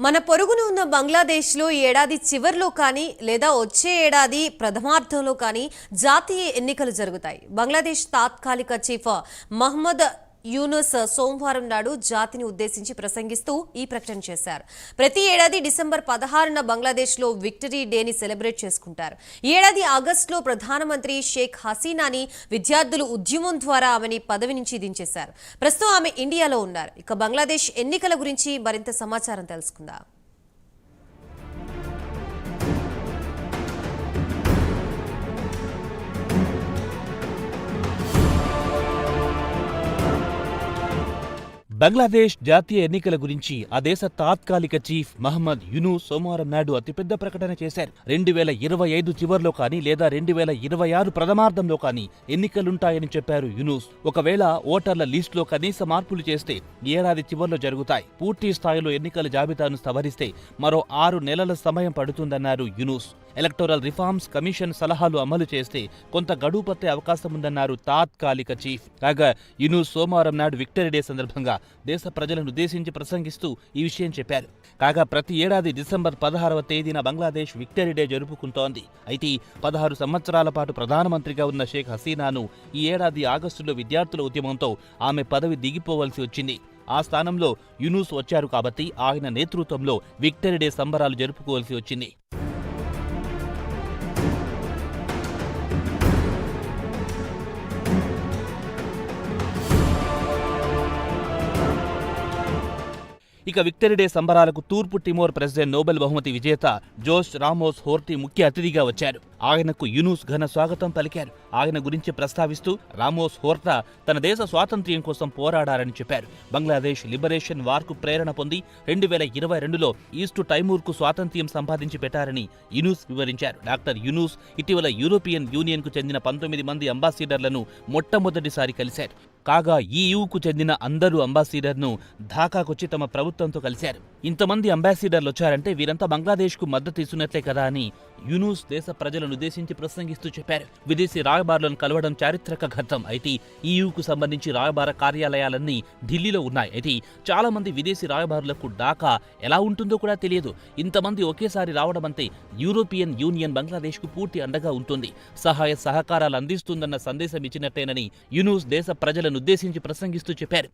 మన పొరుగున ఉన్న బంగ్లాదేశ్లో ఈ ఏడాది చివర్లో కానీ లేదా వచ్చే ఏడాది ప్రథమార్థంలో కానీ జాతీయ ఎన్నికలు జరుగుతాయి. బంగ్లాదేశ్ తాత్కాలిక చీఫ్ మహమ్మద్ యూనుస్ సోమవారం నాడు జాతిని ఉద్దేశించి ప్రసంగిస్తూ ఈ ప్రకటన చేశారు. ప్రతి ఏడాది డిసెంబర్ 16న బంగ్లాదేశ్లో విక్టరీ డేని సెలబ్రేట్ చేసుకుంటారు. ఈ ఏడాది ఆగస్టులో ప్రధానమంత్రి షేక్ హసీనాని విద్యార్థులు ఉద్యమం ద్వారా ఆమెని పదవి నుంచి దించేశారు. ప్రస్తుతం ఆమె ఇండియాలో ఉన్నారు. ఇక బంగ్లాదేశ్ ఎన్నికల గురించి మరింత సమాచారం తెలుసుకుందాం. బంగ్లాదేశ్ జాతీయ ఎన్నికల గురించి ఆ దేశ తాత్కాలిక చీఫ్ మహమ్మద్ యూనుస్ సోమవారం నాడు అతిపెద్ద ప్రకటన చేశారు. 2025 చివర్లో కానీ లేదా 2026 ప్రథమార్థంలో కానీ ఎన్నికలుంటాయని చెప్పారు యూనుస్. ఒకవేళ ఓటర్ల లిస్టులో కనీస మార్పులు చేస్తే ఏడాది చివర్లో జరుగుతాయి. పూర్తి స్థాయిలో ఎన్నికల జాబితాను సవరిస్తే మరో 6 నెలల సమయం పడుతుందన్నారు యూనుస్. ఎలక్టోరల్ రిఫార్మ్స్ కమిషన్ సలహాలు అమలు చేస్తే కొంత గడువు పట్టే అవకాశముందన్నారు తాత్కాలిక చీఫ్. కాగా యూనుస్ సోమవారం నాడు విక్టరీ డే సందర్భంగా దేశ ప్రజలను ఉద్దేశించి ప్రసంగిస్తూ ఈ విషయం చెప్పారు. కాగా ప్రతి ఏడాది డిసెంబర్ 16వ తేదీన బంగ్లాదేశ్ విక్టరీ డే జరుపుకుంటోంది. అయితే 16 సంవత్సరాల పాటు ప్రధానమంత్రిగా ఉన్న షేక్ హసీనాను ఈ ఏడాది ఆగస్టులో విద్యార్థుల ఉద్యమంతో ఆమె పదవి దిగిపోవలసి వచ్చింది. ఆ స్థానంలో యూనుస్ వచ్చారు కాబట్టి ఆయన నేతృత్వంలో విక్టరీ డే సంబరాలు జరుపుకోవాల్సి వచ్చింది. ఇక విక్టరీ డే సంబరాలకు తూర్పు టిమోర్ ప్రెసిడెంట్ నోబెల్ బహుమతి విజేత జోస్ రామోస్ హోర్టీ ముఖ్య అతిథిగా వచ్చారు. ఆయనకు యూనుస్ ఘన స్వాగతం పలికారు. ఆయన గురించి ప్రస్తావిస్తూ రామోస్ హోర్టా తన దేశ స్వాతంత్ర్యం కోసం పోరాడారని చెప్పారు. బంగ్లాదేశ్ లిబరేషన్ వార్కు ప్రేరణ పొంది 2022లో ఈస్ట్ టైమూర్కు స్వాతంత్ర్యం సంపాదించి పెట్టారని యూనుస్ వివరించారు. డాక్టర్ యూనుస్ ఇటీవల యూరోపియన్ యూనియన్కు చెందిన 19 మంది అంబాసిడర్లను మొట్టమొదటిసారి కలిశారు. కాగా ఈయూకు చెందిన అందరూ అంబాసిడర్ను ఢాకాకొచ్చి తమ ప్రభుత్వంతో కలిశారు. ఇంతమంది అంబాసిడర్లు వచ్చారంటే వీరంతా బంగ్లాదేశ్కు మద్దతు ఇస్తున్నట్లే కదా అని యూనుస్ దేశ ప్రజలను ఉద్దేశించి ప్రసంగిస్తూ చెప్పారు. విదేశీ రాయబారులను కలవడం చారిత్రక ఘట్టం. అయితే ఈయూకు సంబంధించి రాయబార కార్యాలయాలన్నీ ఢిల్లీలో ఉన్నాయి. అయితే చాలా మంది విదేశీ రాయబారులకు ఢాకా ఎలా ఉంటుందో కూడా తెలియదు. ఇంతమంది ఒకేసారి రావడం అంటే యూరోపియన్ యూనియన్ బంగ్లాదేశ్కు పూర్తి అండగా ఉంటుంది, సహాయ సహకారాలు అందిస్తుందన్న సందేశం ఇచ్చినట్టేనని యూనుస్ దేశ ప్రజలను ఉద్దేశించి ప్రసంగిస్తూ చెప్పారు.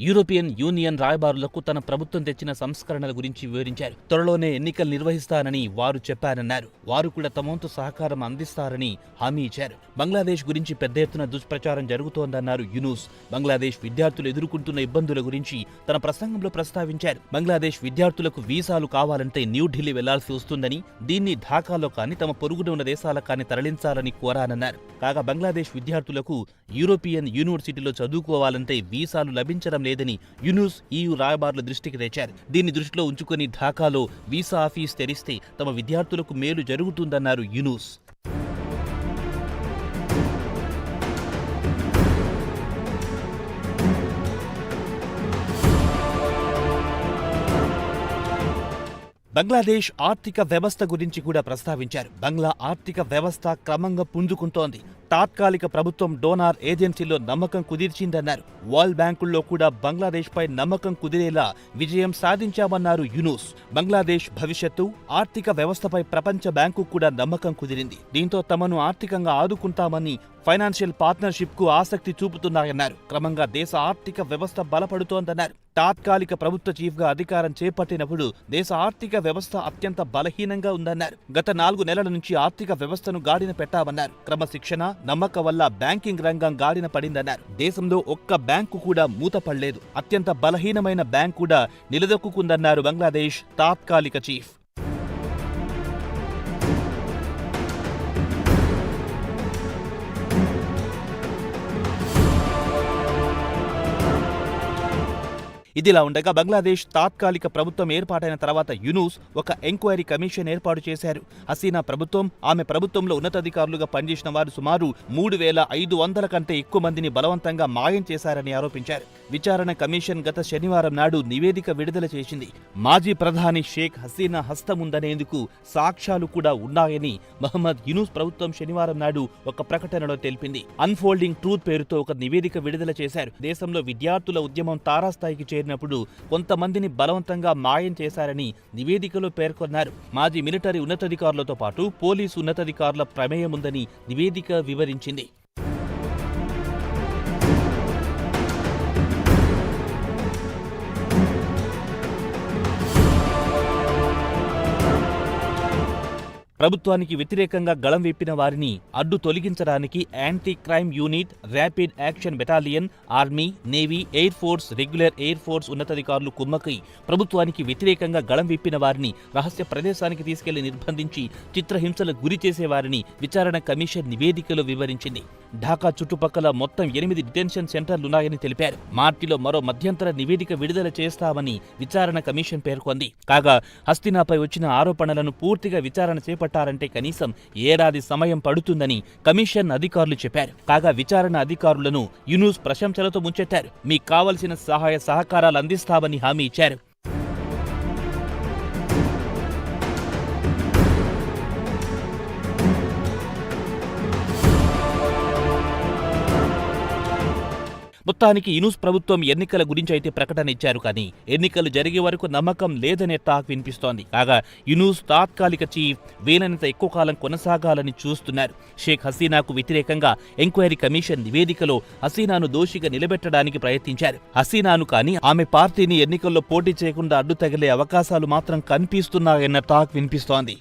యూరోపియన్ యూనియన్ రాయబారులకు తన ప్రభుత్వం తెచ్చిన సంస్కరణల గురించి వివరించారు. త్వరలోనే ఎన్నికలు నిర్వహిస్తానని వారు చెప్పారన్నారు. వారు కూడా తమ వంతు సహకారం అందిస్తారని హామీ ఇచ్చారు. బంగ్లాదేశ్ గురించి పెద్ద ఎత్తున దుష్ప్రచారం జరుగుతోందన్నారు యూనుస్. బంగ్లాదేశ్ విద్యార్థులు ఎదుర్కొంటున్న ఇబ్బందుల గురించి తన ప్రసంగంలో ప్రస్తావించారు. బంగ్లాదేశ్ విద్యార్థులకు వీసాలు కావాలంటే న్యూఢిల్లీ వెళ్లాల్సి వస్తుందని, దీన్ని ఢాకాలో కానీ తమ పొరుగున ఉన్న దేశాలకు కానీ తరలించాలని కోరానన్నారు. కాగా బంగ్లాదేశ్ విద్యార్థులకు యూరోపియన్ యూనివర్సిటీలో చదువుకోవాలంటే వీసాలు లభించడం లేదని యూనుస్ ఈయూ రాయబారుల దృష్టికి తెచ్చారు. దీన్ని దృష్టిలో ఉంచుకుని ఢాకాలో వీసా ఆఫీస్ తెరిస్తే తమ విద్యార్థులకు మేలు జరుగుతుందన్నారు యూనుస్. బంగ్లాదేశ్ ఆర్థిక వ్యవస్థ గురించి కూడా ప్రస్తావించారు. బంగ్లా ఆర్థిక వ్యవస్థ క్రమంగా పుంజుకుంటోంది. తాత్కాలిక ప్రభుత్వం డోనార్ ఏజెన్సీలో నమ్మకం కుదిర్చిందన్నారు. వరల్డ్ బ్యాంకుల్లో కూడా బంగ్లాదేశ్ పై నమ్మకం కుదిరేలా విజయం సాధించామన్నారు యూనుస్. బంగ్లాదేశ్ భవిష్యత్తు ఆర్థిక వ్యవస్థపై ప్రపంచ బ్యాంకు కూడా నమ్మకం కుదిరింది. దీంతో తమను ఆర్థికంగా ఆదుకుంటామని ఫైనాన్షియల్ పార్ట్నర్షిప్ కు ఆసక్తి చూపుతున్నాయన్నారు. క్రమంగా దేశ ఆర్థిక వ్యవస్థ బలపడుతోందన్నారు. తాత్కాలిక ప్రభుత్వ చీఫ్ గా అధికారం చేపట్టినప్పుడు దేశ ఆర్థిక వ్యవస్థ అత్యంత బలహీనంగా ఉందన్నారు. గత 4 నెలల నుంచి ఆర్థిక వ్యవస్థను గాడిన పెట్టామన్నారు. క్రమశిక్షణ, నమ్మకం వల్ల బ్యాంకింగ్ రంగం గాడిన పడిందన్నారు. దేశంలో ఒక్క బ్యాంకు కూడా మూతపడలేదు. అత్యంత బలహీనమైన బ్యాంకు కూడా నిలదొక్కుందన్నారు బంగ్లాదేశ్ తాత్కాలిక చీఫ్. ఇదిలా ఉండగా బంగ్లాదేశ్ తాత్కాలిక ప్రభుత్వం ఏర్పాటైన తర్వాత యూనూస్ ఒక ఎంక్వైరీ కమిషన్ ఏర్పాటు చేశారు. హసీనా ప్రభుత్వం, ఆమె ప్రభుత్వంలో ఉన్నతాధికారులుగా పనిచేసిన వారు సుమారు 3,500 కంటే ఎక్కువ మందిని బలవంతంగా మాయం చేశారని ఆరోపించారు. విచారణ కమిషన్ గత శనివారం నాడు నివేదిక విడుదల చేసింది. మాజీ ప్రధాని షేక్ హసీనా హస్తముందనేందుకు సాక్ష్యాలు కూడా ఉన్నాయని మహమ్మద్ యూనూస్ ప్రభుత్వం శనివారం నాడు ఒక ప్రకటనలో తెలిపింది. అన్ఫోల్డింగ్ ట్రూత్ పేరుతో ఒక నివేదిక విడుదల చేశారు. దేశంలో విద్యార్థుల ఉద్యమం తారాస్థాయికి చేరినప్పుడు కొంతమందిని బలవంతంగా మాయం చేశారని నివేదికలో పేర్కొన్నారు. మాజీ మిలిటరీ ఉన్నతాధికారులతో పాటు పోలీసు ఉన్నతాధికారుల ప్రమేయం ఉందని నివేదిక వివరించింది. ప్రభుత్వానికి వ్యతిరేకంగా గళం విప్పిన వారిని అడ్డు తొలగించడానికి anti crime unit, rapid action battalion, army, navy, air force, regular air force ఉన్నతాధికారులు కుమ్మక్కై ప్రభుత్వానికి వ్యతిరేకంగా గళం విప్పిన వారిని రహస్య ప్రదేశానికి తీసుకెళ్లి నిర్బంధించి చిత్రహింసలకు గురి చేసేవారిని విచారణ కమిషన్ నివేదికలో వివరించింది. ఢాకా చుట్టుపక్కల మొత్తం 8 డిటెన్షన్ సెంటర్లున్నాయని తెలిపారు. మార్చిలో మరో మధ్యంతర నివేదిక విడుదల చేస్తామని విచారణ కమిషన్ పేర్కొంది. కాగా హస్తినాపై వచ్చిన ఆరోపణలను పూర్తిగా విచారణ చేపట్టారంటే కనీసం ఏడాది సమయం పడుతుందని కమిషన్ అధికారులు చెప్పారు. కాగా విచారణ అధికారులను యూనూస్ ప్రశంసలతో ముంచెత్తారు. మీకు కావలసిన సహాయ సహకారాలు అందిస్తామని హామీ ఇచ్చారు. మొత్తానికి యూనూస్ ప్రభుత్వం ఎన్నికల గురించి అయితే ప్రకటన ఇచ్చారు, కానీ ఎన్నికలు జరిగే వరకు నమ్మకం లేదనే టాక్ వినిపిస్తోంది. కాగా యూనూస్ తాత్కాలిక చీఫ్ వీలైనంత ఎక్కువ కాలం కొనసాగాలని చూస్తున్నారు. షేక్ హసీనాకు వ్యతిరేకంగా ఎంక్వైరీ కమిషన్ నివేదికలో హసీనాను దోషిగా నిలబెట్టడానికి ప్రయత్నించారు. హసీనాను కానీ ఆమె పార్టీని ఎన్నికల్లో పోటీ చేయకుండా అడ్డు తగిలే అవకాశాలు మాత్రం కనిపిస్తున్నాయన్న టాక్ వినిపిస్తోంది.